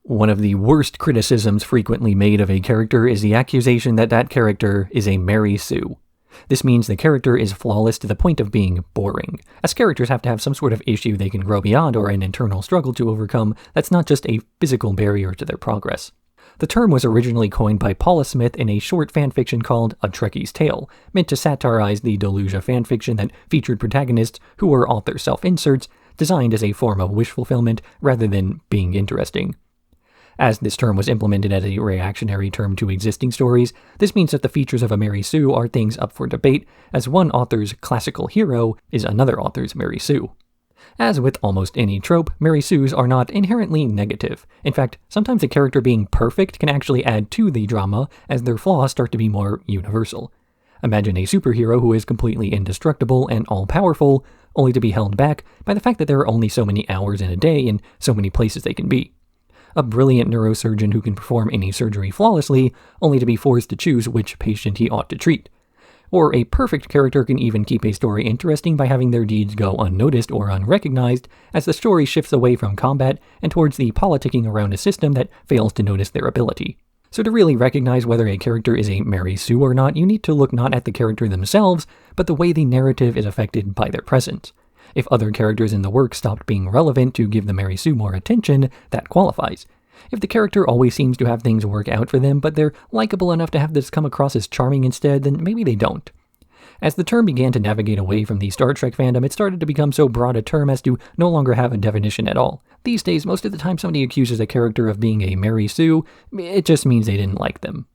One of the worst criticisms frequently made of a character is the accusation that that character is a Mary Sue. This means the character is flawless to the point of being boring, as characters have to have some sort of issue they can grow beyond or an internal struggle to overcome that's not just a physical barrier to their progress. The term was originally coined by Paula Smith in a short fanfiction called A Trekkie's Tale, meant to satirize the Delusia fanfiction that featured protagonists who were author self-inserts, designed as a form of wish fulfillment rather than being interesting. As this term was implemented as a reactionary term to existing stories, this means that the features of a Mary Sue are things up for debate, as one author's classical hero is another author's Mary Sue. As with almost any trope, Mary Sues are not inherently negative. In fact, sometimes a character being perfect can actually add to the drama, as their flaws start to be more universal. Imagine a superhero who is completely indestructible and all-powerful, only to be held back by the fact that there are only so many hours in a day and so many places they can be. A brilliant neurosurgeon who can perform any surgery flawlessly, only to be forced to choose which patient he ought to treat. Or a perfect character can even keep a story interesting by having their deeds go unnoticed or unrecognized, as the story shifts away from combat and towards the politicking around a system that fails to notice their ability. So to really recognize whether a character is a Mary Sue or not, you need to look not at the character themselves, but the way the narrative is affected by their presence. If other characters in the work stopped being relevant to give the Mary Sue more attention, that qualifies. If the character always seems to have things work out for them, but they're likable enough to have this come across as charming instead, then maybe they don't. As the term began to navigate away from the Star Trek fandom, it started to become so broad a term as to no longer have a definition at all. These days, most of the time somebody accuses a character of being a Mary Sue, it just means they didn't like them.